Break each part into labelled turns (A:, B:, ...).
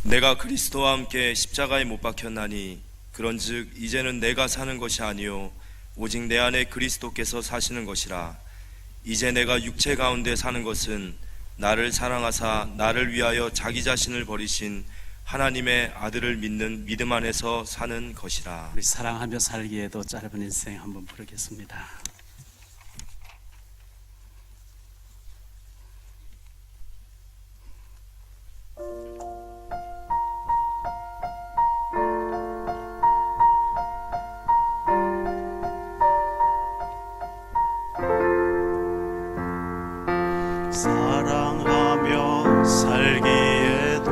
A: 내가 그리스도와 함께 십자가에 못 박혔나니 그런즉 이제는 내가 사는 것이 아니요 오직 내 안에 그리스도께서 사시는 것이라. 이제 내가 육체 가운데 사는 것은 나를 사랑하사 나를 위하여 자기 자신을 버리신 하나님의 아들을 믿는 믿음 안에서 사는 것이라.
B: 우리 사랑하며 살기에도 짧은 인생 한번 부르겠습니다. 사랑하며 살기에도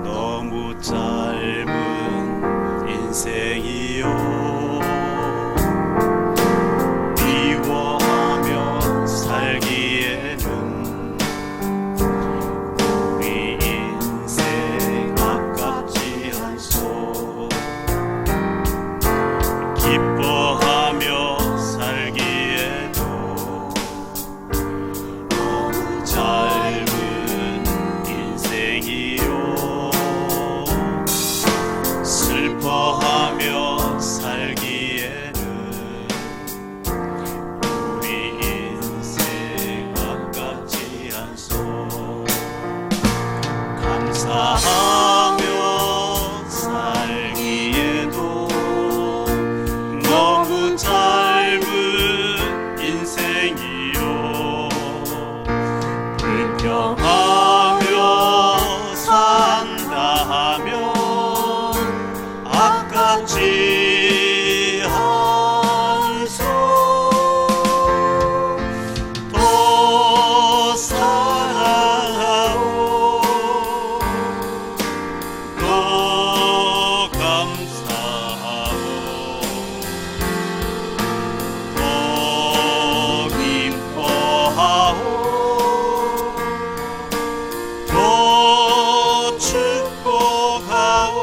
B: 너무 짧은 인생이요, 미워하며 살기에는 우리 인생 아깝지 않소. 기뻐하며 살기에도 짧은 인생이요, 슬퍼하며 살기에는 우리 인생 아깝지 않소. 감사하며 살기에도 너무 짧은 인생이요, 불평하며 산다 하면 아깝지 않소. 또 사랑하고 또 감사하고 또 기뻐하고 또 축복하고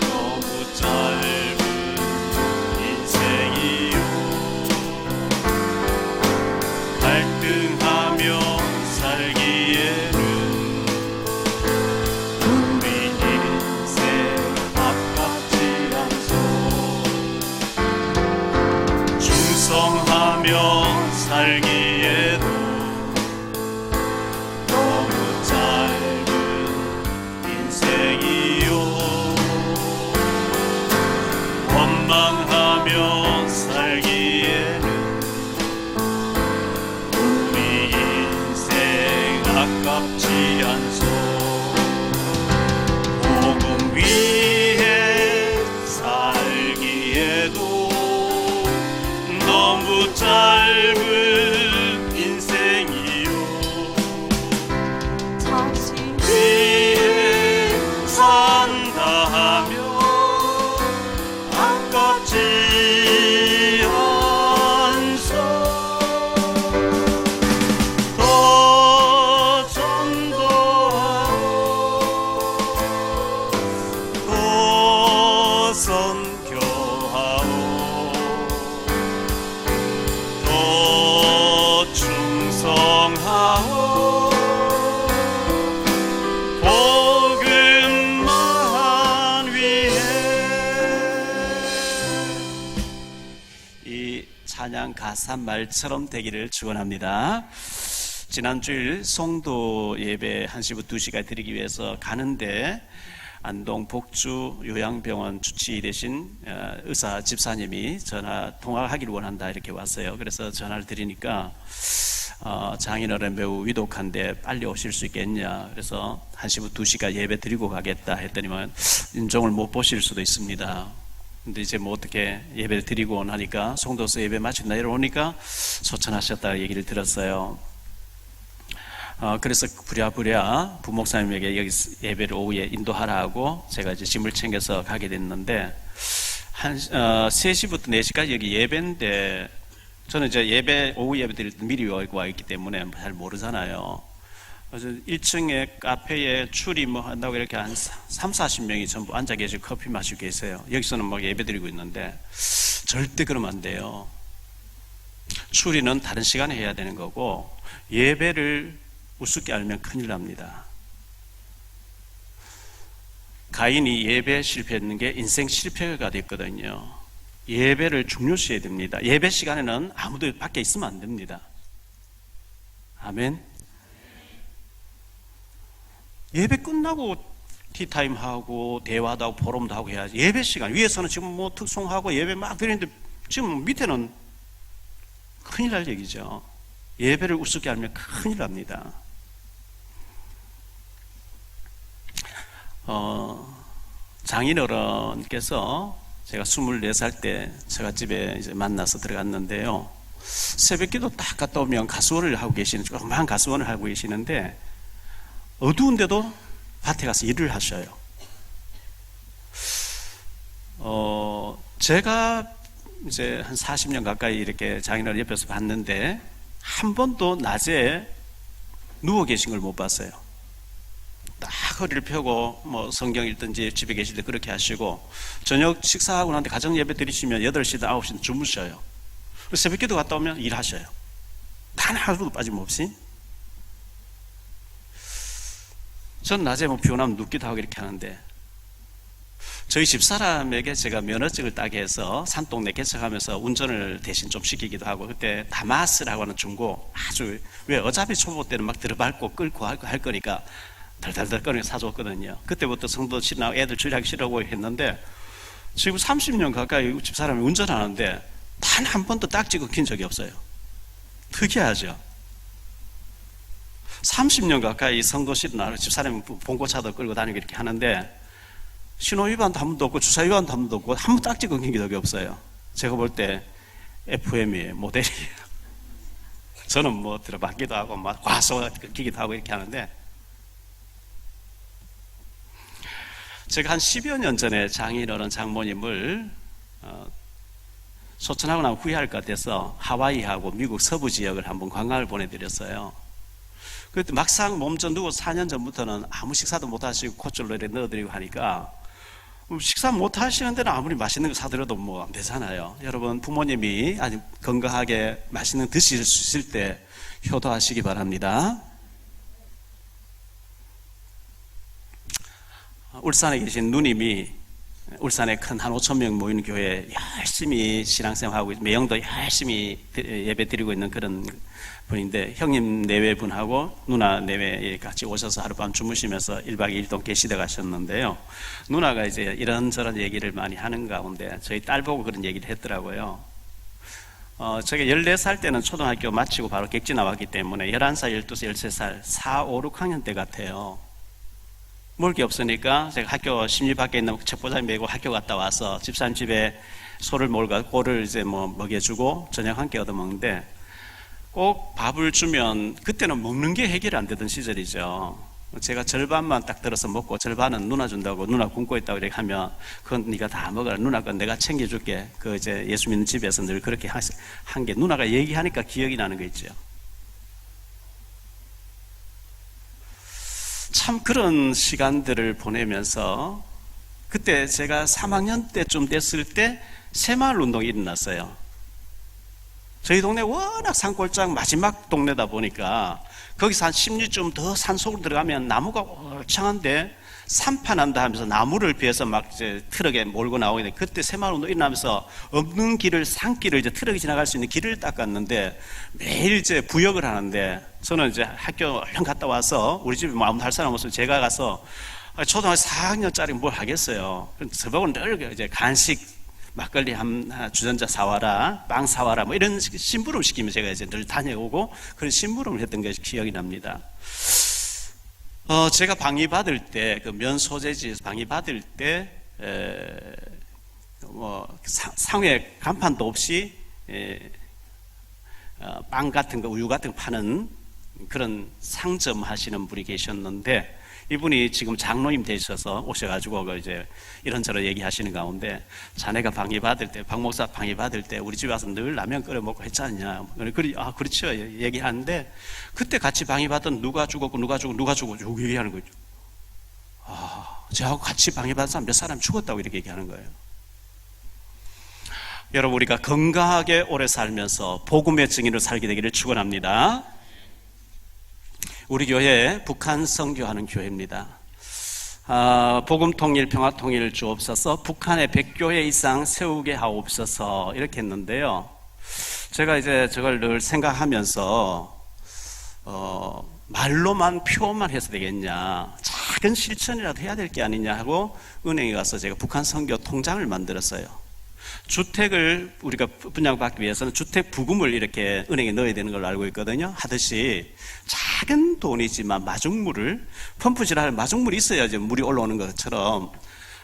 B: 너무 짧은 인생이요, 갈등하며 살기에는 우리 인생 아깝지 않소. 충성하며 살기에도 너무 짧은 인생이요, 원망하며 살기에는 우리 인생 아깝지 않소. 복음 위에 살기에도 너무 짧은 인생이요, 위에 산다 하면 아깝지 않소. 더 전도하고 또 선교하고 또 충성하고 복음만 위해. 이 찬양 가사 말처럼 되기를 축원합니다. 지난주일 송도 예배 1시부터 2시까지 드리기 위해서 가는데 안동 복주 요양병원 주치 되신 의사 집사님이 전화 통화하기를 원한다 이렇게 왔어요. 그래서 전화를 드리니까 장인어른 매우 위독한데 빨리 오실 수 있겠냐. 그래서 1시부터 2시까지 예배 드리고 가겠다 했더니만 인종을 못 보실 수도 있습니다. 근데 이제 뭐 어떻게 예배를 드리고 나니까 송도서 예배 마치고 내려오니까 소천하셨다 얘기를 들었어요. 그래서 부랴부랴 부목사님에게 여기 예배를 오후에 인도하라 하고 제가 이제 짐을 챙겨서 가게 됐는데 3시부터 4시까지 여기 예배인데 저는 이제 예배 오후 예배 드릴 때 미리 와 있기 때문에 잘 모르잖아요. 그래서 1층에 카페에 출입 뭐 한다고 이렇게 한 3, 40명이 전부 앉아 계시고 커피 마시고 계세요. 여기서는 막 예배 드리고 있는데 절대 그러면 안 돼요. 추리는 다른 시간에 해야 되는 거고, 예배를 우습게 알면 큰일 납니다. 가인이 예배 실패했는 게 인생 실패가 됐거든요. 예배를 중요시해야 됩니다. 예배 시간에는 아무도 밖에 있으면 안 됩니다. 아멘. 예배 끝나고 티타임 하고 대화도 하고 포럼도 하고 해야지. 예배 시간 위에서는 지금 뭐 특송하고 예배 막 드리는데 지금 밑에는 큰일 날 얘기죠. 예배를 우습게 알면 큰일 납니다. 장인어른께서 제가 24살 때 처갓집에 이제 만나서 들어갔는데요. 새벽기도 딱 갔다 오면 가수원을 하고 계시는, 조그마한 가수원을 하고 계시는데, 어두운데도 밭에 가서 일을 하셔요. 제가 이제 한 40년 가까이 이렇게 장인어른 옆에서 봤는데, 한 번도 낮에 누워 계신 걸 못 봤어요. 딱 허리를 펴고 뭐 성경 읽든지 집에 계실 때 그렇게 하시고, 저녁 식사하고 나는데 가정 예배 드리시면 8시든 9시든 주무셔요. 새벽기도 갔다 오면 일하셔요. 단 하루도 빠짐없이. 전 낮에 뭐 피곤하면 눕기도 하고 이렇게 하는데, 저희 집사람에게 제가 면허증을 따게 해서 산동네 개척하면서 운전을 대신 좀 시키기도 하고, 그때 다마스라고 하는 중고, 아주, 왜 어차피 초보 때는 막 들어밟고 끌고 할 거니까 달달달 거리고 사줬거든요. 그때부터 성도 신나고 애들 주일하기 싫어하고 했는데, 지금 30년 가까이 집사람이 운전하는데 단 한 번도 딱지 끊긴 적이 없어요. 특이하죠. 30년 가까이 성도 신나고 집사람이 봉고차도 끌고 다니고 이렇게 하는데, 신호 위반도 한 번도 없고 주차 위반도 한 번도 없고 한 번 딱지 끊긴 적이 없어요. 제가 볼 때 FM이에요. 모델이에요. 저는 뭐 들어받기도 하고 막 과속 끊기기도 하고 이렇게 하는데, 제가 한 10여 년 전에 장인어른 장모님을 소천하고 나면 후회할 것 같아서 하와이하고 미국 서부 지역을 한번 관광을 보내드렸어요. 그때 막상 몸좀 누고 4년 전부터는 아무 식사도 못 하시고 콧줄로 이렇게 넣어드리고 하니까, 식사 못 하시는 데는 아무리 맛있는 거 사드려도 뭐 안 되잖아요. 여러분, 부모님이 아주 건강하게 맛있는 거 드실 수 있을 때 효도하시기 바랍니다. 울산에 계신 누님이 울산에 큰 한 5천 명 모이는 교회에 열심히 신앙생활하고 매형도 열심히 예배 드리고 있는 그런 분인데, 형님 내외 분하고 누나 내외에 같이 오셔서 하룻밤 주무시면서 1박 2일 동안 계시다 가셨는데요. 누나가 이제 이런저런 얘기를 많이 하는 가운데 저희 딸 보고 그런 얘기를 했더라고요. 제가 14살 때는 초등학교 마치고 바로 객지 나왔기 때문에 11살, 12살, 13살, 4, 5, 6학년 때 같아요. 먹을 게 없으니까 제가 학교 심리 밖에 있는 책보자기 메고 학교 갔다 와서 집사님 집에 소를 몰고 꼴을 이제 뭐 먹여주고 저녁 함께 얻어 먹는데, 꼭 밥을 주면 그때는 먹는 게 해결이 안 되던 시절이죠. 제가 절반만 딱 들어서 먹고 절반은 누나 준다고, 누나 굶고 있다고 이렇게 하면, 그건 네가 다 먹어라, 누나 건 내가 챙겨줄게. 그 이제 예수 믿는 집에서 늘 그렇게 한 게 누나가 얘기하니까 기억이 나는 거 있죠. 참 그런 시간들을 보내면서, 그때 제가 3학년 때쯤 됐을 때 새마을 운동이 일어났어요. 저희 동네 워낙 산골짜기 마지막 동네다 보니까 거기서 한 10리쯤 더 산속으로 들어가면 나무가 얼창한데 산판한다 하면서 나무를 베어서 막 이제 트럭에 몰고 나오는데, 그때 새마을 운동이 일어나면서 없는 길을, 산길을 이제 트럭이 지나갈 수 있는 길을 닦았는데, 매일 이제 부역을 하는데, 저는 이제 학교 얼른 갔다 와서 우리 집에 뭐 아무도 할 사람 없으면 제가 가서 초등학교 4학년짜리 뭘 하겠어요. 저보고 늘 이제 간식, 막걸리 주전자 사와라, 빵 사와라, 뭐 이런 심부름 시키면 제가 이제 늘 다녀오고 그런 심부름을 했던 게 기억이 납니다. 제가 방위 받을 때, 그 면 소재지에서 방위 받을 때, 상회 간판도 없이, 빵 같은 거, 우유 같은 거 파는 그런 상점 하시는 분이 계셨는데, 이분이 지금 장로님 되셔서 오셔가지고 이제 이런저런 얘기하시는 가운데, 자네가 방위 받을 때, 박 목사 방위 받을 때 우리 집에 와서 늘 라면 끓여 먹고 했지 않냐. 그렇죠. 얘기하는데, 그때 같이 방위 받은 누가 죽었고 쭉 얘기하는 거죠. 저하고 같이 방위 받은 사람 몇 사람 죽었다고 이렇게 얘기하는 거예요. 여러분, 우리가 건강하게 오래 살면서 복음의 증인으로 살게 되기를 축원합니다. 우리 교회 북한 선교하는 교회입니다. 복음 통일, 평화 통일 주옵소서, 북한에 100교회 이상 세우게 하옵소서, 이렇게 했는데요. 제가 이제 저걸 늘 생각하면서 말로만 표현만 해서 되겠냐, 작은 실천이라도 해야 될 게 아니냐 하고 은행에 가서 제가 북한 선교 통장을 만들었어요. 주택을 우리가 분양받기 위해서는 주택 부금을 이렇게 은행에 넣어야 되는 걸로 알고 있거든요. 하듯이 작은 돈이지만 마중물을, 펌프질할 마중물이 있어야지 물이 올라오는 것처럼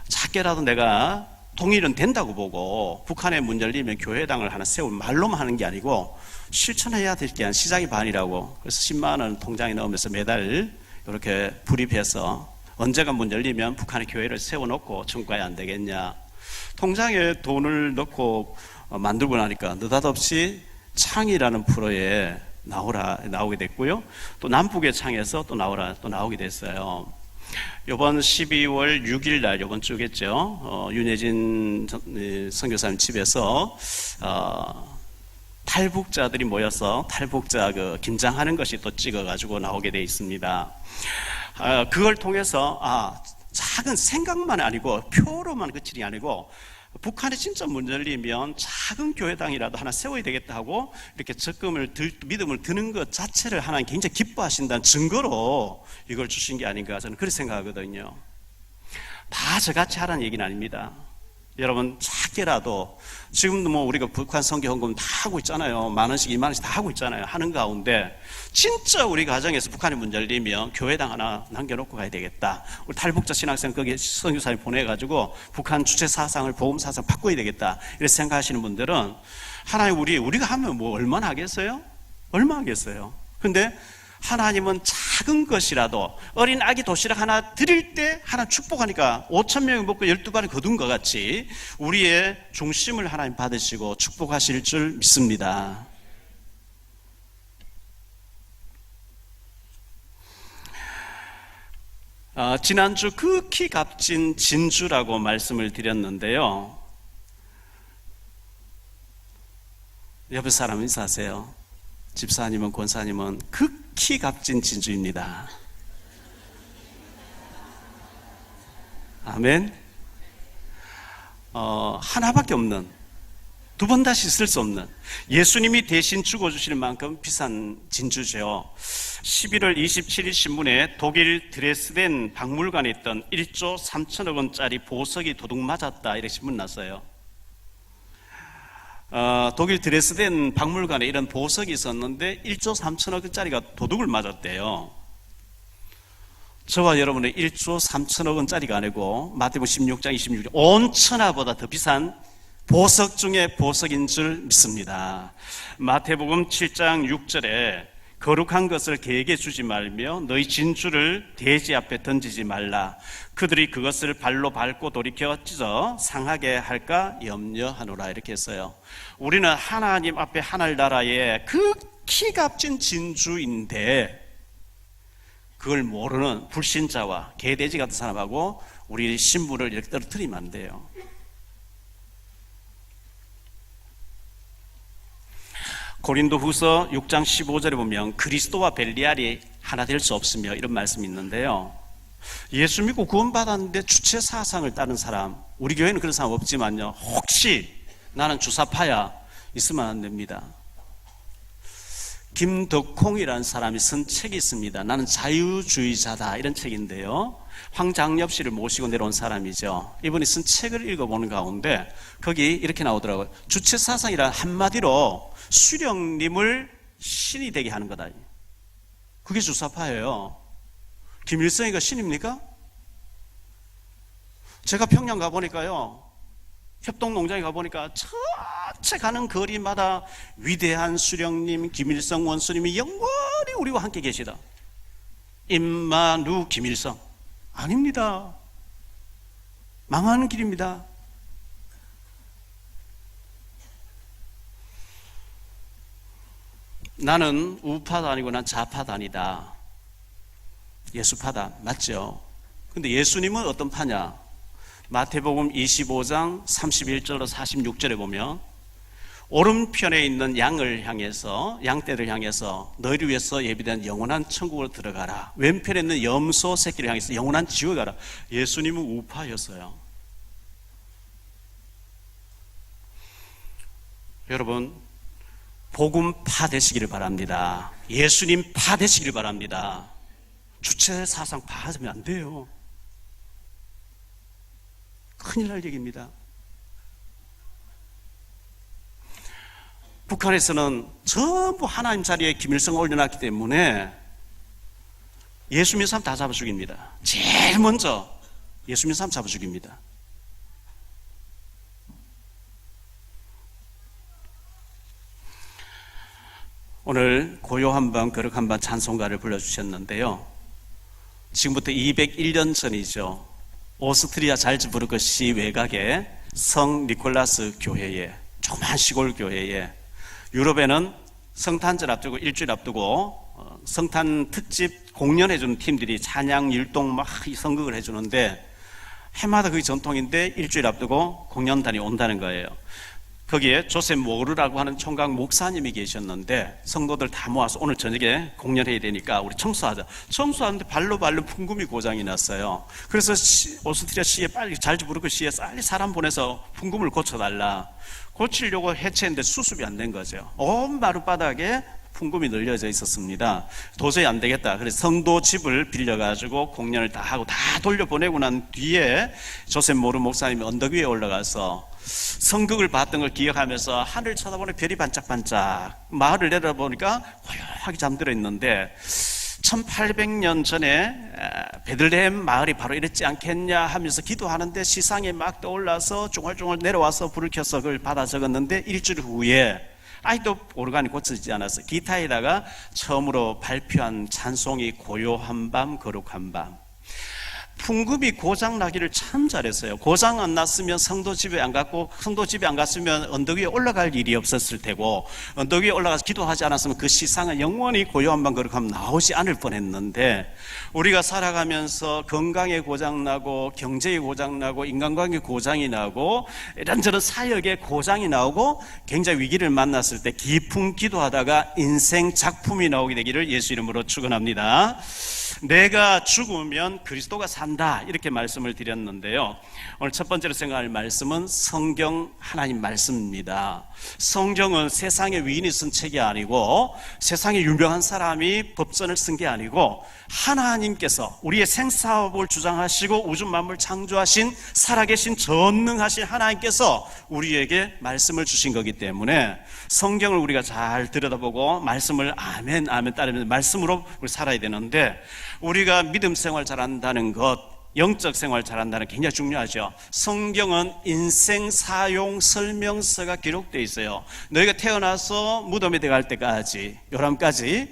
B: 작게라도 내가 통일은 된다고 보고 북한에 문 열리면 교회당을 하나 세우면 말로만 하는 게 아니고 실천해야 될 게 한 시작이 반이라고. 그래서 10만 원 통장에 넣으면서 매달 이렇게 불입해서 언제가 문 열리면 북한의 교회를 세워놓고 청구해야 안 되겠냐. 통장에 돈을 넣고 만들고 나니까 느닷없이 창이라는 프로에 나오게 됐고요. 또 남북의 창에서 또 나오게 됐어요. 이번 12월 6일 날, 이번 주겠죠. 윤혜진 선교사님 집에서 탈북자들이 모여서 탈북자 김장하는 것이 또 찍어가지고 나오게 돼 있습니다. 그걸 통해서 작은 생각만 아니고 표로만 그치는 게 아니고 북한에 진짜 문 열리면 작은 교회당이라도 하나 세워야 되겠다 하고 이렇게 믿음을 드는 것 자체를 하나님 굉장히 기뻐하신다는 증거로 이걸 주신 게 아닌가, 저는 그렇게 생각하거든요. 다 저같이 하라는 얘기는 아닙니다. 여러분, 작게라도 지금도 우리가 북한 선교 헌금 다 하고 있잖아요. 10,000원씩 20,000원씩 다 하고 있잖아요. 하는 가운데 진짜 우리 가정에서 북한에 문 열리면 교회당 하나 남겨놓고 가야 되겠다. 우리 탈북자 신학생 거기에 선교사님 보내가지고 북한 주체 사상을, 복음 사상 바꿔야 되겠다, 이렇게 생각하시는 분들은 하나님, 우리가 하면 얼마나 하겠어요? 얼마 하겠어요? 근데 하나님은 작은 것이라도 어린 아기 도시락 하나 드릴 때 하나 축복하니까 5,000명이 먹고 12발을 거둔 것 같이 우리의 중심을 하나님 받으시고 축복하실 줄 믿습니다. 지난주 극히 값진 진주라고 말씀을 드렸는데요. 옆에 사람 인사하세요. 집사님은, 권사님은 극히 값진 진주입니다. 아멘. 하나밖에 없는, 두 번 다시 쓸 수 없는, 예수님이 대신 죽어주시는 만큼 비싼 진주죠. 11월 27일 신문에 독일 드레스덴 박물관에 있던 1조 3천억 원짜리 보석이 도둑 맞았다, 이렇게 신문 났어요. 독일 드레스덴 박물관에 이런 보석이 있었는데 1조 3천억 원짜리가 도둑을 맞았대요. 저와 여러분의 1조 3천억 원짜리가 아니고 마태복음 16장 26절 온천하보다 더 비싼 보석 중에 보석인 줄 믿습니다. 마태복음 7장 6절에 거룩한 것을 개에게 주지 말며 너희 진주를 돼지 앞에 던지지 말라. 그들이 그것을 발로 밟고 돌이켜 찢어 상하게 할까 염려하노라, 이렇게 했어요. 우리는 하나님 앞에 하늘나라의 극히 값진 진주인데 그걸 모르는 불신자와 개돼지 같은 사람하고 우리 신부를 이렇게 떨어뜨리면 안 돼요. 고린도후서 6장 15절에 보면 그리스도와 벨리알이 하나 될 수 없으며, 이런 말씀이 있는데요. 예수 믿고 구원받았는데 주체 사상을 따른 사람, 우리 교회는 그런 사람 없지만요, 혹시 나는 주사파야 있으면 안 됩니다. 김덕콩이라는 사람이 쓴 책이 있습니다. 나는 자유주의자다, 이런 책인데요. 황장엽 씨를 모시고 내려온 사람이죠. 이분이 쓴 책을 읽어보는 가운데 거기 이렇게 나오더라고요. 주체 사상이란 한마디로 수령님을 신이 되게 하는 거다. 그게 주사파예요. 김일성이가 신입니까? 제가 평양 가보니까요, 협동농장에 가보니까 전체 가는 거리마다 위대한 수령님 김일성 원수님이 영원히 우리와 함께 계시다. 임마누 김일성. 아닙니다. 망하는 길입니다. 나는 우파도 아니고 난 좌파도 아니다. 예수파다. 맞죠? 근데 예수님은 어떤 파냐? 마태복음 25장 31절로 46절에 보면 오른편에 있는 양을 향해서, 양떼를 향해서 너희를 위해서 예비된 영원한 천국으로 들어가라. 왼편에 있는 염소 새끼를 향해서 영원한 지옥에 가라. 예수님은 우파였어요. 여러분, 복음파 되시기를 바랍니다. 예수님 파 되시기를 바랍니다. 주체 사상 파하면 안 돼요. 큰일 날 얘기입니다. 북한에서는 전부 하나님 자리에 김일성을 올려놨기 때문에 예수 믿는 사람 다 잡아 죽입니다. 제일 먼저 예수 믿는 사람 잡아 죽입니다. 오늘 고요 한번 거룩 한번 찬송가를 불러주셨는데요. 지금부터 201년 전이죠. 오스트리아 잘츠부르크 시 외곽의 성 니콜라스 교회에, 조그만 시골 교회에, 유럽에는 성탄절 앞두고 일주일 앞두고 성탄 특집 공연해주는 팀들이 찬양, 율동 막 선극을 해주는데 해마다 그게 전통인데 일주일 앞두고 공연단이 온다는 거예요. 거기에 조셉 모르라고 하는 총각 목사님이 계셨는데 성도들 다 모아서 오늘 저녁에 공연해야 되니까 우리 청소하자. 청소하는데 발로 풍금이 고장이 났어요. 그래서 오스트리아 시에 빨리 잘츠부르크 시에 빨리 사람 보내서 풍금을 고쳐달라. 고치려고 해체했는데 수습이 안 된 거죠. 온 마룻바닥에 풍금이 널려져 있었습니다. 도저히 안 되겠다. 그래서 성도 집을 빌려가지고 공연을 다 하고 다 돌려보내고 난 뒤에 조셉 모르 목사님이 언덕 위에 올라가서 성극을 봤던 걸 기억하면서 하늘 쳐다보니 별이 반짝반짝, 마을을 내려보니까 고요하게 잠들어 있는데 1800년 전에 베들레헴 마을이 바로 이랬지 않겠냐 하면서 기도하는데 시상에 막 떠올라서 중얼중얼 내려와서 불을 켜서 그걸 받아 적었는데 일주일 후에 아직도 오르간이 고쳐지지 않았어요. 기타에다가 처음으로 발표한 찬송이 고요한 밤 거룩한 밤. 풍금이 고장 나기를 참 잘했어요. 고장 안 났으면 성도 집에 안 갔고, 성도 집에 안 갔으면 언덕 위에 올라갈 일이 없었을 테고, 언덕 위에 올라가서 기도하지 않았으면 그 시상은 영원히 고요한 밤 거룩하면 나오지 않을 뻔했는데, 우리가 살아가면서 건강에 고장 나고, 경제에 고장 나고, 인간관계 고장이 나고, 이런저런 사역에 고장이 나오고, 굉장히 위기를 만났을 때 깊은 기도하다가 인생 작품이 나오게 되기를 예수 이름으로 축원합니다. 내가 죽으면 그리스도가 산다, 이렇게 말씀을 드렸는데요. 오늘 첫 번째로 생각할 말씀은 성경 하나님 말씀입니다. 성경은 세상의 위인이 쓴 책이 아니고 세상에 유명한 사람이 법전을 쓴 게 아니고 하나님께서 우리의 생사업을 주장하시고 우주 만물 창조하신 살아계신 전능하신 하나님께서 우리에게 말씀을 주신 거기 때문에 성경을 우리가 잘 들여다보고 말씀을 아멘 따르면서 말씀으로 우리 살아야 되는데, 우리가 믿음 생활 잘한다는 것, 영적 생활 잘한다는 게 굉장히 중요하죠. 성경은 인생 사용 설명서가 기록되어 있어요. 너희가 태어나서 무덤에 들어갈 때까지, 요람까지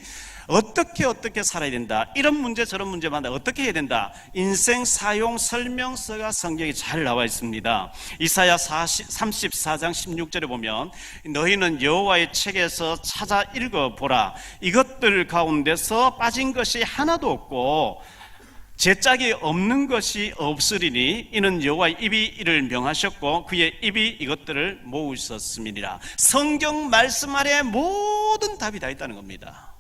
B: 어떻게 살아야 된다, 이런 문제 저런 문제마다 어떻게 해야 된다, 인생 사용 설명서가 성경에 잘 나와 있습니다. 이사야 34장 16절에 보면 너희는 여호와의 책에서 찾아 읽어보라. 이것들 가운데서 빠진 것이 하나도 없고 제짝이 없는 것이 없으리니 이는 여호와의 입이 이를 명하셨고 그의 입이 이것들을 모으셨음이니라. 성경 말씀 아래 모든 답이 다 있다는 겁니다.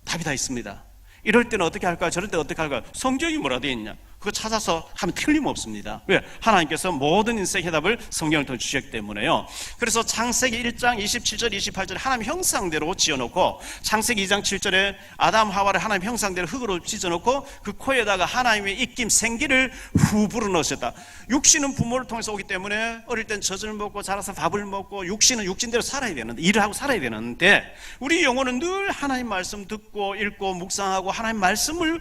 B: 답이 다 있습니다. 이럴 때는 어떻게 할까요? 저럴 때는 어떻게 할까요? 성경이 뭐라 되어 있냐? 그거 찾아서 하면 틀림없습니다. 왜? 하나님께서 모든 인생의 해답을 성경을 통해 주셨기 때문에요. 그래서 창세기 1장 27절 28절에 하나님 형상대로 지어놓고, 창세기 2장 7절에 아담 하와를 하나님 형상대로 흙으로 찢어놓고 그 코에다가 하나님의 입김 생기를 후 불어넣으셨다. 육신은 부모를 통해서 오기 때문에 어릴 땐 젖을 먹고 자라서 밥을 먹고 육신은 육신대로 살아야 되는데, 일을 하고 살아야 되는데, 우리 영혼은 늘 하나님 말씀 듣고 읽고 묵상하고 하나님 말씀을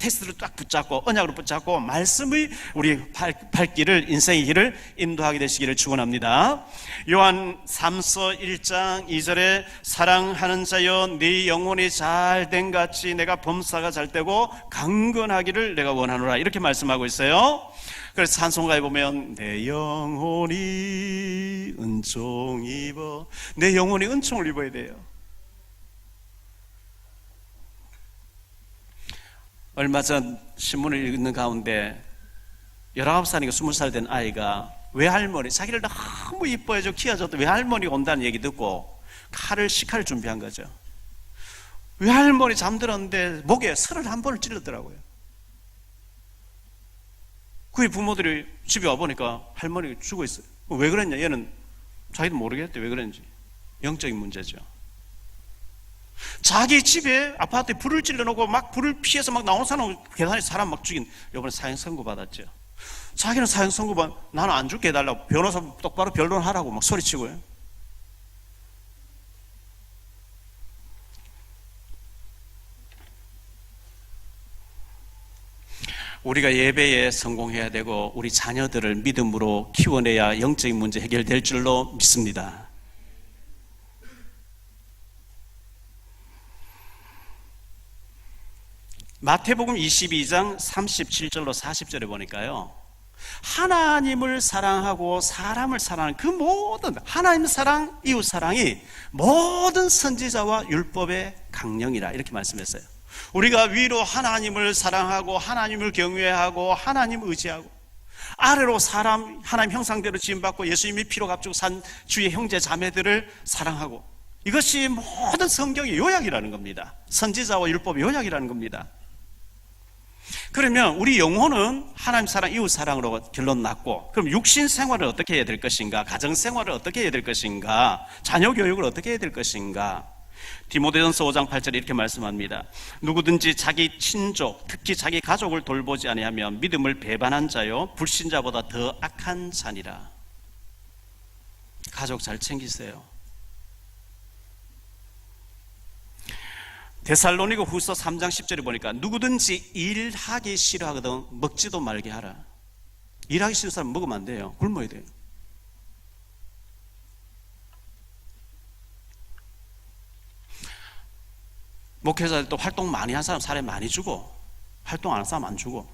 B: 테스트를 딱 붙잡고 언약으로 붙잡고 말씀의 우리 발길을, 인생의 길을 인도하게 되시기를 축원합니다. 요한 3서 1장 2절에 사랑하는 자여 네 영혼이 잘된 같이 내가 범사가 잘되고 강건하기를 내가 원하노라, 이렇게 말씀하고 있어요. 그래서 찬송가에 보면 내 영혼이 은총 입어, 내 영혼이 은총을 입어야 돼요. 얼마 전 신문을 읽는 가운데 19살인가 20살 된 아이가 외할머니, 자기를 너무 이뻐해주고 키워줬던 외할머니가 온다는 얘기 듣고 식칼을 준비한 거죠. 외할머니 잠들었는데 목에 설을 한 번을 찔렀더라고요. 그의 부모들이 집에 와보니까 할머니가 죽어 있어요. 왜 그랬냐? 얘는 자기도 모르겠대. 왜 그랬는지. 영적인 문제죠. 자기 집에 아파트에 불을 찔러놓고 막 불을 피해서 막 나오는 사람, 계단에서 사람 막 죽인, 이번에 사형 선고 받았죠. 자기는 사형 선고 받, 나는 안 죽게 해달라고, 변호사 똑바로 변론하라고 막 소리치고요. 우리가 예배에 성공해야 되고 우리 자녀들을 믿음으로 키워내야 영적인 문제 해결될 줄로 믿습니다. 마태복음 22장 37절로 40절에 보니까요, 하나님을 사랑하고 사람을 사랑하는 그 모든 하나님 사랑, 이웃 사랑이 모든 선지자와 율법의 강령이라 이렇게 말씀했어요. 우리가 위로 하나님을 사랑하고 하나님을 경외하고 하나님 의지하고, 아래로 사람 하나님 형상대로 지음받고 예수님이 피로 값주고 산 주의 형제 자매들을 사랑하고, 이것이 모든 성경의 요약이라는 겁니다. 선지자와 율법의 요약이라는 겁니다. 그러면 우리 영혼은 하나님 사랑, 이웃 사랑으로 결론 났고, 그럼 육신 생활을 어떻게 해야 될 것인가? 가정 생활을 어떻게 해야 될 것인가? 자녀 교육을 어떻게 해야 될 것인가? 디모데전서 5장 8절에 이렇게 말씀합니다. 누구든지 자기 친족, 특히 자기 가족을 돌보지 아니하면 믿음을 배반한 자요 불신자보다 더 악한 자니라. 가족 잘 챙기세요. 데살로니가 후서 3장 10절에 보니까 누구든지 일하기 싫어하거든 먹지도 말게 하라. 일하기 싫은 사람 먹으면 안 돼요. 굶어야 돼요. 목회자들도 활동 많이 한 사람 사례 많이 주고, 활동 안 한 사람 안 주고.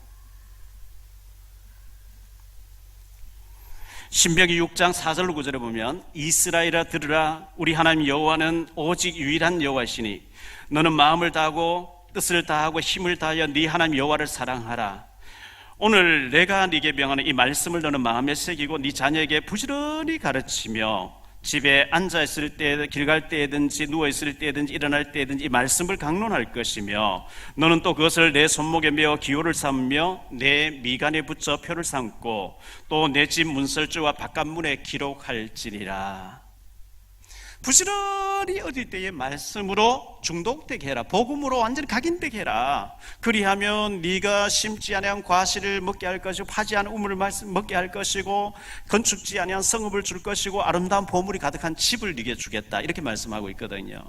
B: 신명기 6장 4절로 9절에 보면, 이스라엘아 들으라, 우리 하나님 여호와는 오직 유일한 여호와이시니 너는 마음을 다하고 뜻을 다하고 힘을 다하여 네 하나님 여호와를 사랑하라. 오늘 내가 네게 명하는 이 말씀을 너는 마음에 새기고 네 자녀에게 부지런히 가르치며 집에 앉아있을 때, 길 갈 때든지 누워있을 때든지 일어날 때든지 이 말씀을 강론할 것이며, 너는 또 그것을 내 손목에 메어 기호를 삼으며 내 미간에 붙여 표를 삼고 또 내 집 문설주와 바깥문에 기록할지니라. 부지런히 얻을 때의 말씀으로 중독되게 해라. 복음으로 완전히 각인되게 해라. 그리하면 네가 심지 아니한 과실을 먹게 할 것이고 파지 않은 우물을 먹게 할 것이고 건축지 아니한 성읍을 줄 것이고 아름다운 보물이 가득한 집을 네게 주겠다. 이렇게 말씀하고 있거든요.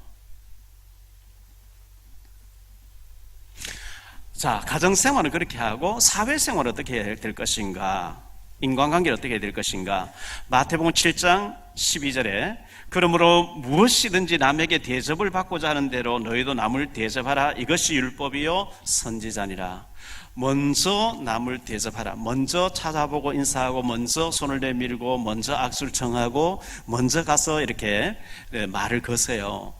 B: 자, 가정생활은 그렇게 하고 사회생활은 어떻게 해야 될 것인가? 인간관계를 어떻게 해야 될 것인가? 마태복음 7장 12절에 그러므로 무엇이든지 남에게 대접을 받고자 하는 대로 너희도 남을 대접하라. 이것이 율법이요 선지자니라. 먼저 남을 대접하라. 먼저 찾아보고 인사하고 먼저 손을 내밀고 먼저 악수를 청하고 먼저 가서 이렇게 말을 거세요.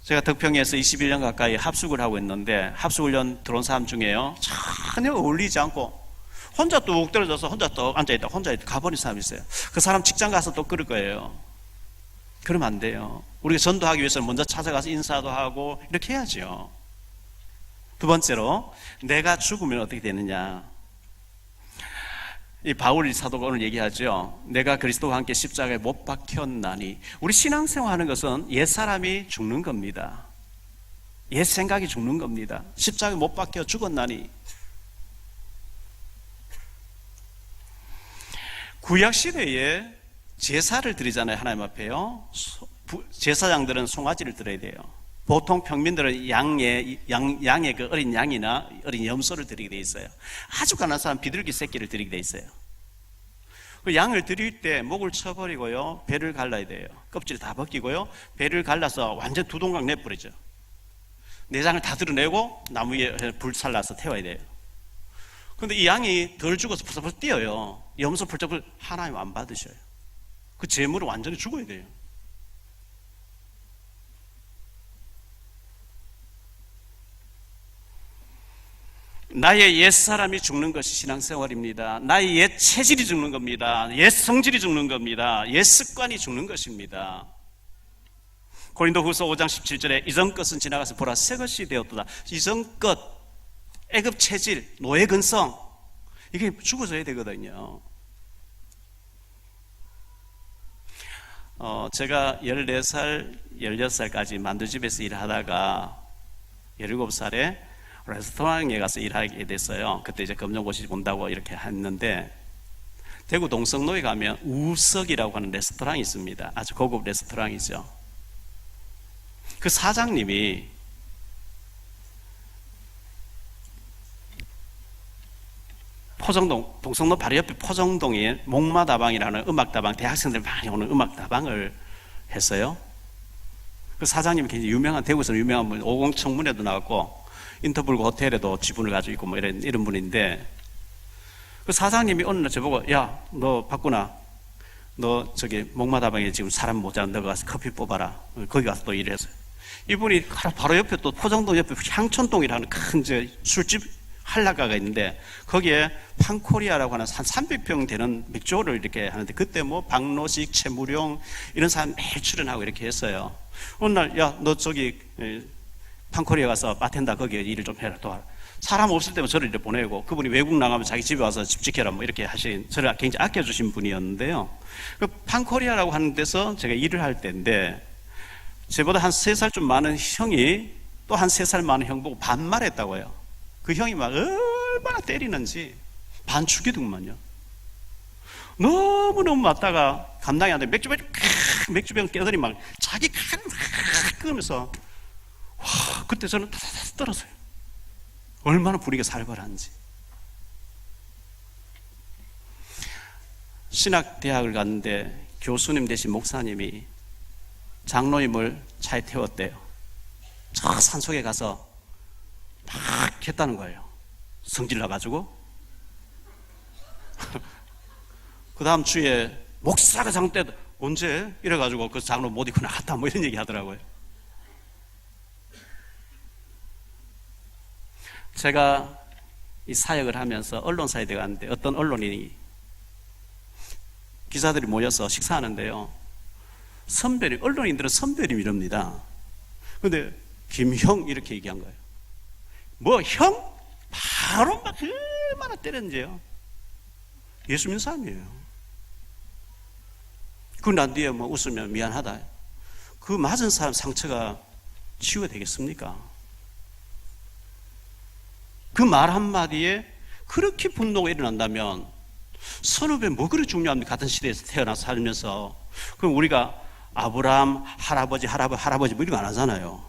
B: 제가 덕평에서 21년 가까이 합숙을 하고 있는데, 합숙훈련 들어온 사람 중에요, 전혀 어울리지 않고 혼자 뚝 떨어져서 혼자 또 앉아있다 혼자 가버린 사람이 있어요. 그 사람 직장 가서 또 그럴 거예요. 그러면 안 돼요. 우리가 전도하기 위해서는 먼저 찾아가서 인사도 하고 이렇게 해야죠. 두 번째로, 내가 죽으면 어떻게 되느냐. 이 바울 사도가 오늘 얘기하죠. 내가 그리스도와 함께 십자가에 못 박혔나니. 우리 신앙생활 하는 것은 옛사람이 죽는 겁니다. 옛 생각이 죽는 겁니다. 십자가에 못 박혀 죽었나니. 구약시대에 제사를 드리잖아요. 하나님 앞에요. 제사장들은 송아지를 드려야 돼요. 보통 평민들은 양의 그 어린 양이나 어린 염소를 드리게 돼 있어요. 아주 가난한 사람 비둘기 새끼를 드리게 돼 있어요. 그 양을 드릴 때 목을 쳐버리고요, 배를 갈라야 돼요. 껍질 다 벗기고요, 배를 갈라서 완전 두 동강 내버리죠. 내장을 다 드러내고 나무 위에 불 살라서 태워야 돼요. 근데 이 양이 덜 죽어서 푸석푸석 뛰어요. 염소 풀쩍풀 하나님 안 받으셔요. 그 재물은 완전히 죽어야 돼요. 나의 옛사람이 죽는 것이 신앙생활입니다. 나의 옛 체질이 죽는 겁니다. 옛 성질이 죽는 겁니다. 옛 습관이 죽는 것입니다. 고린도후서 5장 17절에 이전 것은 지나가서 보라 새 것이 되었도다. 이전 것, 애굽 체질, 노예 근성, 이게 죽어져야 되거든요. 제가 14살, 16살까지 만두집에서 일하다가 17살에 레스토랑에 가서 일하게 됐어요. 그때 이제 검정고시 본다고 이렇게 했는데, 대구 동성로에 가면 우석이라고 하는 레스토랑이 있습니다. 아주 고급 레스토랑이죠. 그 사장님이 포정동, 동성로 바로 옆에 포정동에 목마다방이라는 음악다방, 대학생들 많이 오는 음악다방을 했어요. 그 사장님이 굉장히 유명한, 대구에서 유명한 분, 50 청문회도 나왔고 인터블 호텔에도 지분을 가지고 있고 뭐 이런 분인데, 그 사장님이 어느 날 저보고, 야, 너 박구나, 너 저기 목마다방에 지금 사람 모자라, 너가 가서 커피 뽑아라. 거기 가서 또 일을 했어요. 이분이 바로 옆에 또 포정동 옆에 향촌동이라는 큰 술집 한라가가 있는데, 거기에 판코리아라고 하는 한 300평 되는 맥주를 이렇게 하는데, 그때 뭐 박노식, 최무룡 이런 사람 매일 출연하고 이렇게 했어요. 어느 날, 야, 너 저기 판코리아 가서 바텐더 거기에 일을 좀 해라, 도와라. 사람 없을 때면 저를 이렇게 보내고, 그분이 외국 나가면 자기 집에 와서 집 지켜라 뭐 이렇게 하신, 저를 굉장히 아껴주신 분이었는데요. 그 판코리아라고 하는 데서 제가 일을 할 때인데, 저보다 한 3살 좀 많은 형이 또 한 3살 많은 형 보고 반말했다고 해요. 그 형이 막 얼마나 때리는지 반 죽이더구만요. 너무너무 맞다가 감당이 안 돼. 맥주병 깨더니 막 자기 칼 끄면서, 와, 그때 저는 다다다 떨었어요. 얼마나 분위기가 살벌한지. 신학대학을 갔는데 교수님 대신 목사님이 장로임을 차에 태웠대요. 저 산속에 가서 막 했다는 거예요. 성질 나가지고. 그 다음 주에 목사가 장로 때 언제? 이래가지고 그 장로 못 입고 나갔다 뭐 이런 얘기 하더라고요. 제가 이 사역을 하면서 언론사에 들어갔는데, 어떤 언론이 기자들이 모여서 식사하는데요, 선배님, 언론인들은 선배님 이럽니다. 근데 김형 이렇게 얘기한 거예요. 뭐 형? 바로 막 얼마나 때렸는지요. 예수 믿는 사람이에요. 그 난 뒤에 뭐 웃으면 미안하다. 그 맞은 사람 상처가 치유가 되겠습니까? 그 말 한마디에 그렇게 분노가 일어난다면 선후배 뭐 그렇게 중요합니까? 같은 시대에서 태어나서 살면서. 그럼 우리가 아브라함 할아버지 뭐 이런 거 안 하잖아요.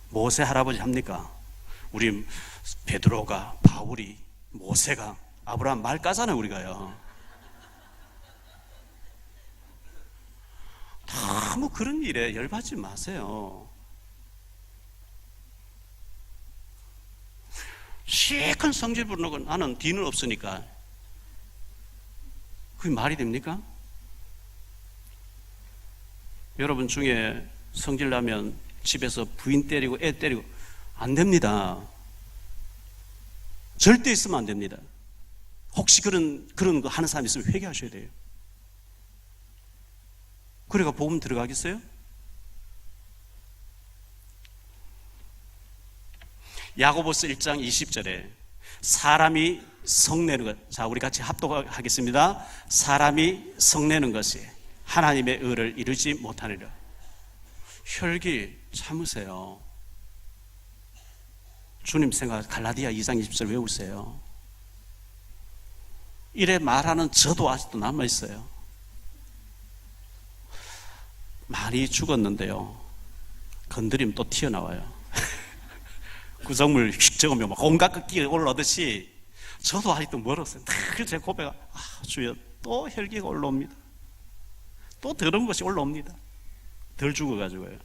B: 모세 할아버지 합니까? 우리 베드로가, 바울이, 모세가 아브라함 말 까잖아요, 우리가요. 너무 그런 일에 열받지 마세요. 시큰 성질 부르는 건 나는 뒤는 없으니까. 그게 말이 됩니까? 여러분 중에 성질 나면 집에서 부인 때리고 애 때리고 안 됩니다. 절대 있으면 안 됩니다. 혹시 그런 거 하는 사람이 있으면 회개하셔야 돼요. 그래가 복음 들어가겠어요? 야고보서 1장 20절에 사람이 성내는 것, 자 우리 같이 합독하겠습니다. 사람이 성내는 것이 하나님의 의를 이루지 못하느라. 혈기 참으세요. 주님 생각, 갈라디아 2장 20절 외우세요. 이래 말하는 저도 아직도 남아있어요. 많이 죽었는데요, 건드리면 또 튀어나와요. 구정물 휙 적으면 막 온갖 극기가 올라오듯이 저도 아직도 멀었어요. 그래서 제 고백가, 주여, 또 혈기가 올라옵니다. 또 더러운 것이 올라옵니다. 덜 죽어가지고요.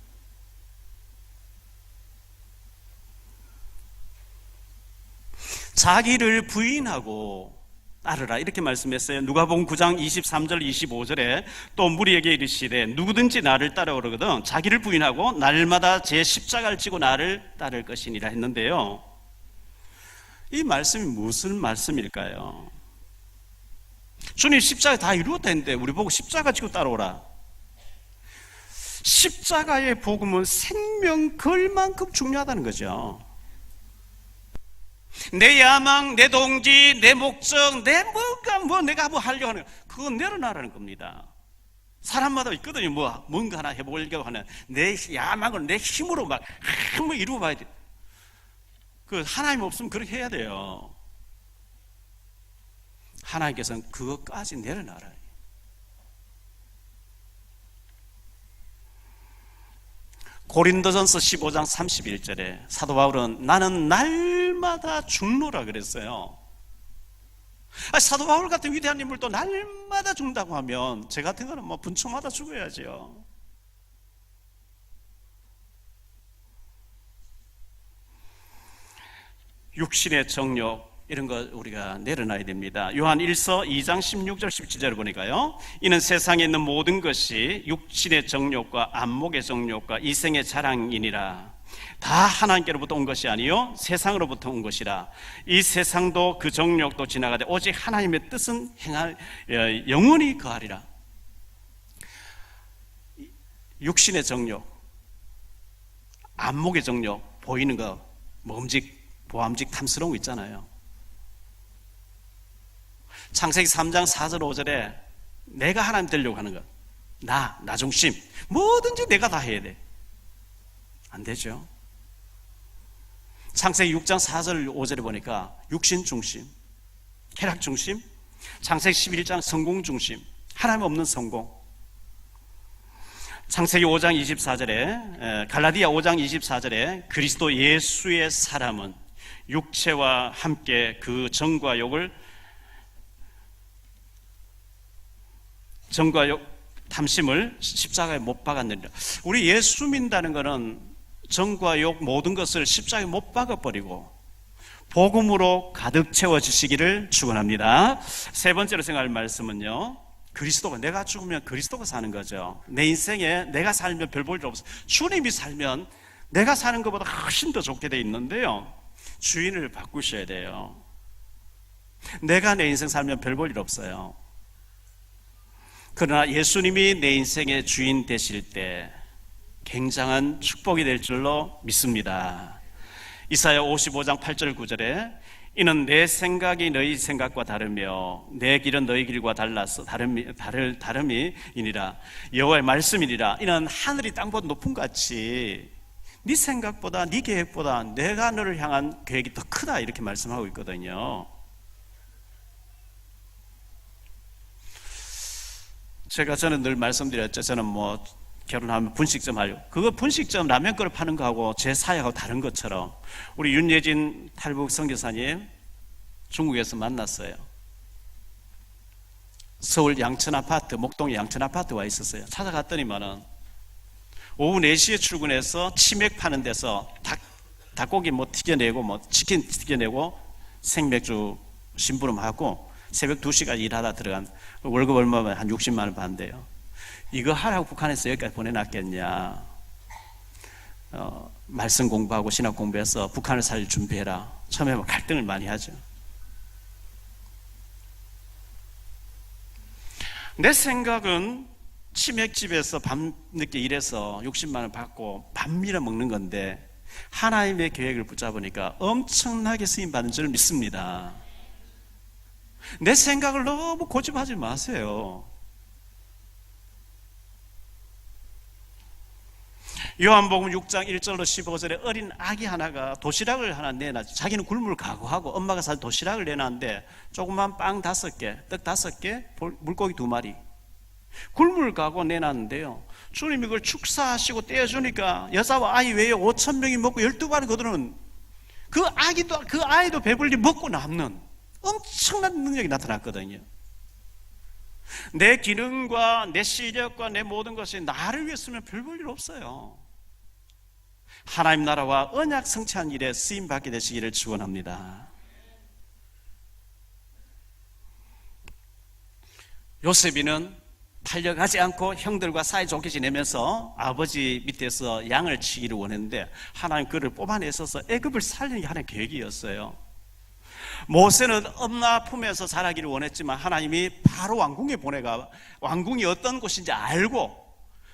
B: 자기를 부인하고 따르라 이렇게 말씀했어요. 누가복음 9장 23절 25절에 또 무리에게 이르시되 누구든지 나를 따라오거든 자기를 부인하고 날마다 제 십자가를 지고 나를 따를 것이니라 했는데요, 이 말씀이 무슨 말씀일까요? 주님 십자가 다 이루었다 했는데 우리 보고 십자가 지고 따라오라. 십자가의 복음은 생명 걸 만큼 중요하다는 거죠. 내 야망, 내 동기, 내 목적, 내 뭔가 내가 뭐 하려고 하는 그거 내려놔라는 겁니다. 사람마다 있거든요. 뭔가 하나 해보려고 하는 내 야망을 내 힘으로 막 한번 이루어봐야 돼. 그 하나님 없으면 그렇게 해야 돼요. 하나님께서는 그것까지 내려놔라. 고린도전서 15장 31절에 사도 바울은 나는 날마다 죽노라 그랬어요. 사도 바울 같은 위대한 인물도 날마다 죽는다고 하면 제 같은 거는 뭐 분초마다 죽어야죠. 육신의 정욕 이런 거 우리가 내려놔야 됩니다. 요한 1서 2장 16절 17절을 보니까요, 이는 세상에 있는 모든 것이 육신의 정욕과 안목의 정욕과 이생의 자랑이니라. 다 하나님께로부터 온 것이 아니요 세상으로부터 온 것이라. 이 세상도 그 정욕도 지나가되 오직 하나님의 뜻은 영원히 거하리라. 육신의 정욕, 안목의 정욕, 보이는 거, 보암직 탐스러운 거 있잖아요. 창세기 3장 4절 5절에 내가 하나님 되려고 하는 것, 나 중심, 뭐든지 내가 다 해야 돼. 안 되죠. 창세기 6장 4절 5절에 보니까 육신 중심, 쾌락 중심, 창세기 11장 성공 중심, 하나님 없는 성공. 창세기 5장 24절에 갈라디아 5장 24절에 그리스도 예수의 사람은 육체와 함께 그 정과 욕 탐심을 십자가에 못 박았느니라. 우리 예수 믿는다는 것은 정과 욕 모든 것을 십자가에 못 박아버리고 복음으로 가득 채워주시기를 축원합니다. 세 번째로 생각할 말씀은요, 그리스도가, 내가 죽으면 그리스도가 사는 거죠. 내 인생에 내가 살면 별 볼 일 없어. 주님이 살면 내가 사는 것보다 훨씬 더 좋게 돼 있는데요, 주인을 바꾸셔야 돼요. 내가 내 인생 살면 별 볼 일 없어요. 그러나 예수님이 내 인생의 주인 되실 때 굉장한 축복이 될 줄로 믿습니다. 이사야 55장 8절 9절에 이는 내 생각이 너희 생각과 다르며 내 길은 너희 길과 달라서 다름이니라. 여호와의 말씀이니라. 이는 하늘이 땅보다 높은 것 같이 네 생각보다 네 계획보다 내가 너를 향한 계획이 더 크다, 이렇게 말씀하고 있거든요. 저는 늘 말씀드렸죠. 저는 뭐 결혼하면 분식점 하려고. 그거 분식점 라면 끓여 파는 거하고 제 사역하고 다른 것처럼 우리 윤예진 탈북 선교사님 중국에서 만났어요. 서울 양천 아파트, 목동 양천 아파트 와 있었어요. 찾아갔더니만은 오후 4시에 출근해서 치맥 파는 데서 닭고기 뭐 튀겨내고 뭐 치킨 튀겨내고 생맥주 심부름하고 새벽 2시까지 일하다 들어간, 월급 얼마면 한 60만 원 받는데요. 이거 하라고 북한에서 여기까지 보내놨겠냐. 말씀 공부하고 신학 공부해서 북한을 살 준비해라. 처음에 뭐 갈등을 많이 하죠. 내 생각은 치맥집에서 밤늦게 일해서 60만 원 받고 밤미러 먹는 건데 하나님의 계획을 붙잡으니까 엄청나게 쓰임받는 줄 믿습니다. 내 생각을 너무 고집하지 마세요. 요한복음 6장 1절로 15절에 어린 아기 하나가 도시락을 하나 내놨죠. 자기는 굶을 각오하고 엄마가 살 도시락을 내놨는데 조그만 빵 5개, 떡 5개, 물고기 2마리, 굶을 각오 내놨는데요, 주님이 그걸 축사하시고 떼어주니까 여자와 아이 외에 5,000명이 먹고 12마리 거두는, 그 아이도 배불리 먹고 남는 엄청난 능력이 나타났거든요. 내 기능과 내 시력과 내 모든 것이 나를 위해 쓰면 별 볼 일 없어요. 하나님 나라와 언약 성취한 일에 쓰임받게 되시기를 축원합니다. 요셉이는 팔려가지 않고 형들과 사이좋게 지내면서 아버지 밑에서 양을 치기를 원했는데 하나님 그를 뽑아내셔서 애굽을 살리는 게 하나님의 계획이었어요. 모세는 엄마 품에서 자라기를 원했지만 하나님이 바로 왕궁에 보내가 왕궁이 어떤 곳인지 알고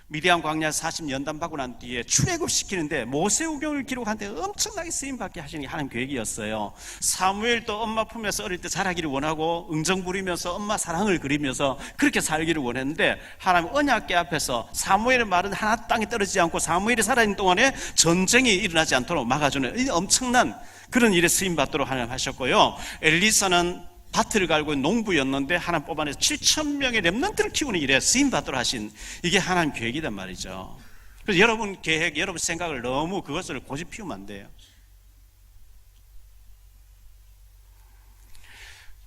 B: 미디안 광야 40년단 받고 난 뒤에 출애굽시키는데 모세오경을 기록하는데 엄청나게 쓰임받게 하시는 게 하나님 계획이었어요. 사무엘도 엄마 품에서 어릴 때 자라기를 원하고 응정 부리면서 엄마 사랑을 그리면서 그렇게 살기를 원했는데 하나님 언약궤 앞에서 사무엘의 말은 하나 땅에 떨어지지 않고 사무엘이 살아있는 동안에 전쟁이 일어나지 않도록 막아주는 엄청난 그런 일에 쓰임받도록 하나님 하셨고요. 엘리사는 밭을 갈고 농부였는데 하나님 뽑아내서 7,000명의 렘넌트를 키우는 일에 쓰임받도록 하신 이게 하나님 계획이란 말이죠. 그래서 여러분 계획, 여러분 생각을 너무 그것을 고집 피우면 안 돼요.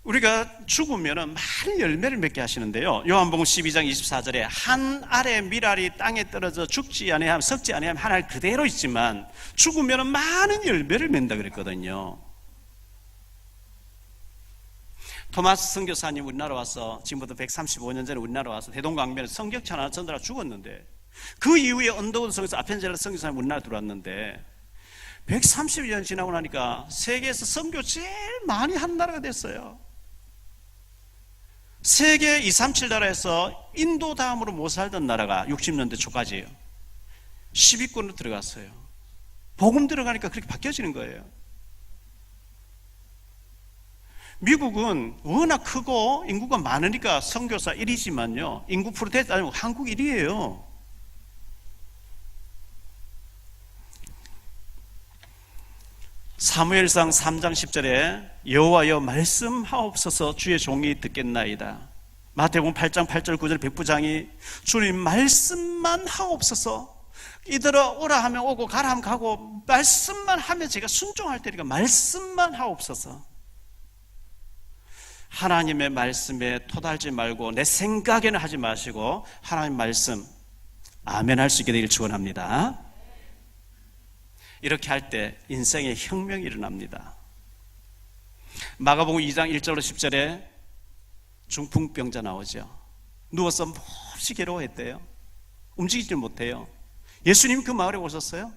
B: 우리가 죽으면 많은 열매를 맺게 하시는데요. 요한복음 12장 24절에 한 알의 밀알이 땅에 떨어져 죽지 아니하면 썩지 아니하면 한 알 그대로 있지만 죽으면 많은 열매를 맺는다 그랬거든요. 토마스 선교사님 우리나라 와서 지금부터 135년 전에 우리나라 와서 대동강변에서 성경책 하나 전달하고 죽었는데 그 이후에 언더우드 성교사 아펜젤라 선교사님 우리나라 들어왔는데 130년 지나고 나니까 세계에서 선교 제일 많이 한 나라가 됐어요. 세계 237 나라에서 인도 다음으로 못 살던 나라가 60년대 초까지예요. 10위권으로 들어갔어요. 복음 들어가니까 그렇게 바뀌어지는 거예요. 미국은 워낙 크고 인구가 많으니까 선교사 1위지만요 인구 프로테스트 아니고 한국 1위예요. 사무엘상 3장 10절에 여호와여 말씀하옵소서 주의 종이 듣겠나이다. 마태복음 8장 8절 9절 백부장이 주님 말씀만 하옵소서, 이들아 오라 하면 오고 가라 하면 가고 말씀만 하면 제가 순종할 테니까 말씀만 하옵소서. 하나님의 말씀에 토달지 말고 내 생각에는 하지 마시고 하나님 말씀 아멘 할 수 있게 되기를 축원합니다. 이렇게 할 때 인생의 혁명이 일어납니다. 마가복음 2장 1절로 10절에 중풍병자 나오죠. 누워서 몹시 괴로워했대요. 움직이질 못해요. 예수님 그 마을에 오셨어요.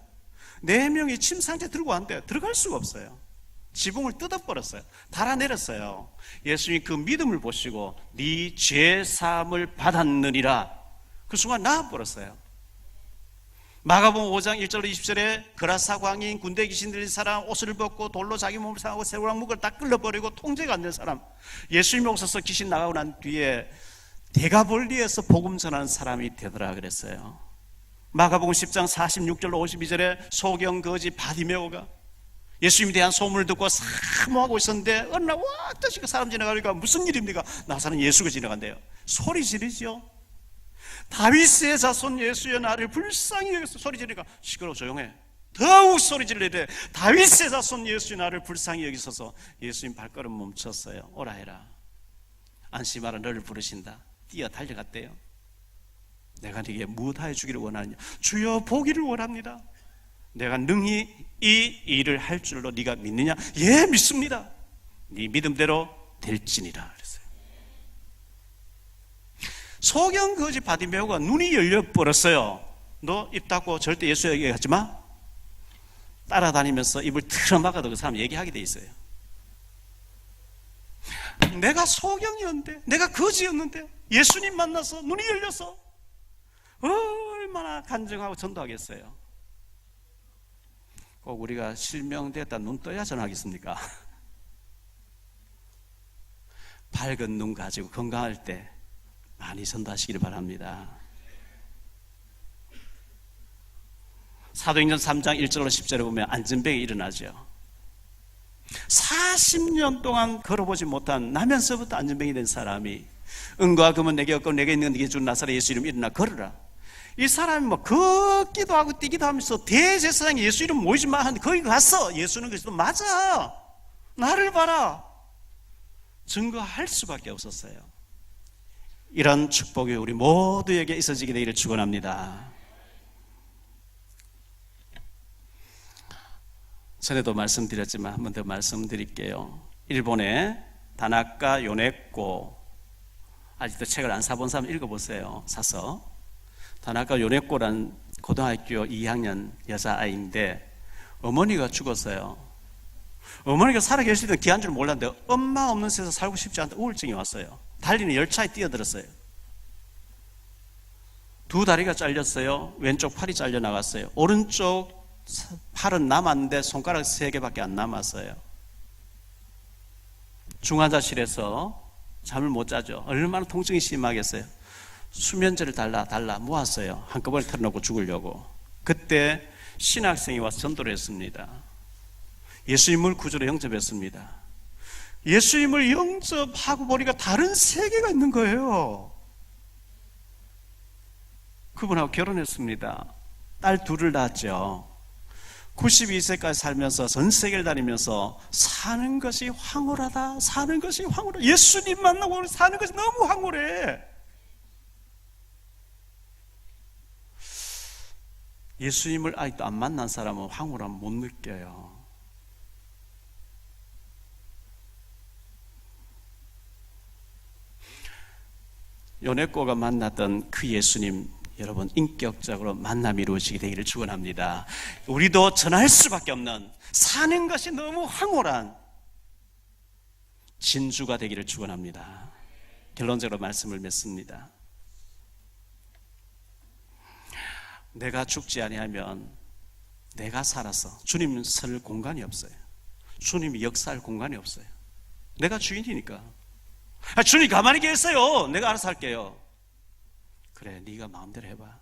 B: 4명이 침상째 들고 왔는데 들어갈 수가 없어요. 지붕을 뜯어버렸어요. 달아내렸어요. 예수님 그 믿음을 보시고 네 죄 사함을 받았느니라. 그 순간 나아버렸어요. 마가복음 5장 1절로 20절에 그라사 광인 군대 귀신 들린 사람 옷을 벗고 돌로 자기 몸을 상하고 새우랑 묵을 다 끌어버리고 통제가 안 된 사람, 예수님이 오셔서 귀신 나가고 난 뒤에 대가볼리에서 복음 전하는 사람이 되더라 그랬어요. 마가복음 10장 46절로 52절에 소경 거지 바디메오가 예수님에 대한 소문을 듣고 사모하고 있었는데 어느 날 왔다시 그 사람 지나가니까 무슨 일입니까? 나사는 예수가 지나간대요. 소리 지르죠. 다윗의 자손 예수여 나를 불쌍히 여겨서 소리 지르니까 시끄러워 조용해. 더욱 소리 지르려 돼. 다윗의 자손 예수여 나를 불쌍히 여기소서. 예수님 발걸음 멈췄어요. 오라 해라. 안심하라 너를 부르신다. 뛰어 달려갔대요. 내가 네게 무엇하여 주기를 원하느냐? 주여 보기를 원합니다. 내가 능히 이 일을 할 줄로 네가 믿느냐? 예 믿습니다. 네 믿음대로 될지니라 그랬어요. 소경 거지 바디메오가 눈이 열려버렸어요. 너 입 닫고 절대 예수 얘기하지 마. 따라다니면서 입을 틀어막아도 그 사람 얘기하게 돼 있어요. 내가 소경이었는데, 내가 거지였는데 예수님 만나서 눈이 열려서 얼마나 간증하고 전도하겠어요. 꼭 우리가 실명됐다 눈 떠야 전하겠습니까? 밝은 눈 가지고 건강할 때 많이 전도하시기를 바랍니다. 사도행전 3장 1절로 10절에 보면 안전병이 일어나죠. 40년 동안 걸어보지 못한 나면서부터 안전병이 된 사람이 은과 금은 내게 없고 내게 있는 네게 준 나사렛 예수 이름 일어나 걸으라. 이 사람이 뭐 걷기도 하고 뛰기도 하면서 대제사장이 예수 이름 모이지 마 하는데 거기 가서 예수는 그리스도 맞아, 나를 봐라 증거할 수밖에 없었어요. 이런 축복이 우리 모두에게 있어지게 되기를 축원합니다. 전에도 말씀드렸지만 한 번 더 말씀드릴게요. 일본의 다나카 요네코, 아직도 책을 안 사본 사람 읽어보세요. 사서. 다나카 요네코란 고등학교 2학년 여자아이인데 어머니가 죽었어요. 어머니가 살아계실 때는 귀한 줄 몰랐는데 엄마 없는 세상 살고 싶지 않다 우울증이 왔어요. 달리는 열차에 뛰어들었어요. 두 다리가 잘렸어요. 왼쪽 팔이 잘려나갔어요. 오른쪽 팔은 남았는데 손가락 3개밖에 안 남았어요. 중환자실에서 잠을 못 자죠. 얼마나 통증이 심하겠어요. 수면제를 달라 모았어요. 한꺼번에 털어놓고 죽으려고. 그때 신학생이 와서 전도를 했습니다. 예수님을 구주로 영접했습니다. 예수님을 영접하고 보니까 다른 세계가 있는 거예요. 그분하고 결혼했습니다. 딸 둘을 낳았죠. 92세까지 살면서 전 세계를 다니면서 사는 것이 황홀하다. 사는 것이 황홀해. 예수님 만나고 사는 것이 너무 황홀해. 예수님을 아직도 안 만난 사람은 황홀함 못 느껴요. 요네코가 만났던 그 예수님, 여러분 인격적으로 만남이 이루어지게 되기를 축원합니다. 우리도 전할 수밖에 없는 사는 것이 너무 황홀한 진주가 되기를 축원합니다. 결론적으로 말씀을 맺습니다. 내가 죽지 아니하면 내가 살아서 주님 설 공간이 없어요. 주님이 역사할 공간이 없어요. 내가 주인이니까. 주님 가만히 계세요. 내가 알아서 할게요. 그래, 네가 마음대로 해봐.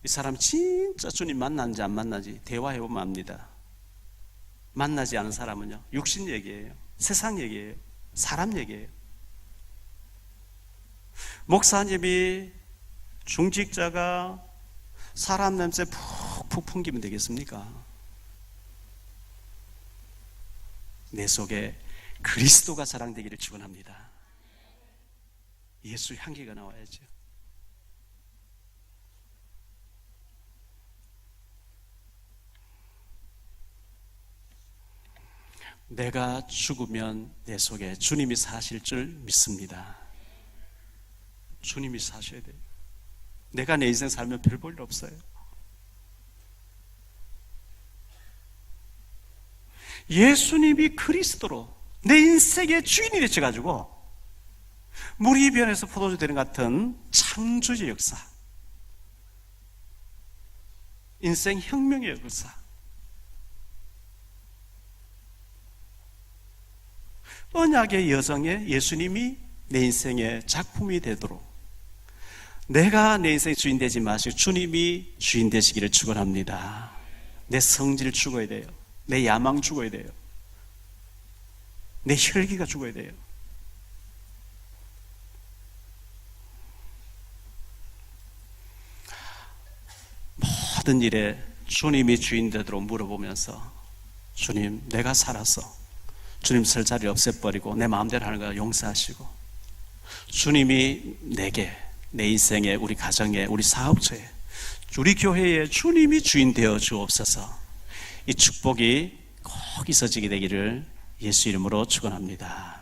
B: 이 사람 진짜 주님 만났는지 안 만났는지 대화해보면 압니다. 만나지 않은 사람은요, 육신 얘기예요. 세상 얘기예요. 사람 얘기예요. 목사님이 중직자가 사람 냄새 푹푹 풍기면 되겠습니까? 내 속에 그리스도가 자랑되기를 축원합니다. 예수 향기가 나와야죠. 내가 죽으면 내 속에 주님이 사실 줄 믿습니다. 주님이 사셔야 돼요. 내가 내 인생 살면 별 볼 일 없어요. 예수님이 그리스도로 내 인생의 주인이 되셔가지고 물이 변해서 포도주 되는 같은 창조의 역사, 인생 혁명의 역사, 언약의 여정에 예수님이 내 인생의 작품이 되도록 내가 내 인생의 주인 되지 마시고 주님이 주인 되시기를 축원합니다. 내 성질 죽어야 돼요. 내 야망 죽어야 돼요. 내 혈기가 죽어야 돼요. 모든 일에 주님이 주인 되도록 물어보면서 주님, 내가 살아서 주님 설 자리 없애버리고 내 마음대로 하는 거 용서하시고 주님이 내게, 내 인생에, 우리 가정에, 우리 사업처에, 우리 교회에 주님이 주인 되어 주옵소서. 이 축복이 꼭 있어지게 되기를 예수 이름으로 축원합니다.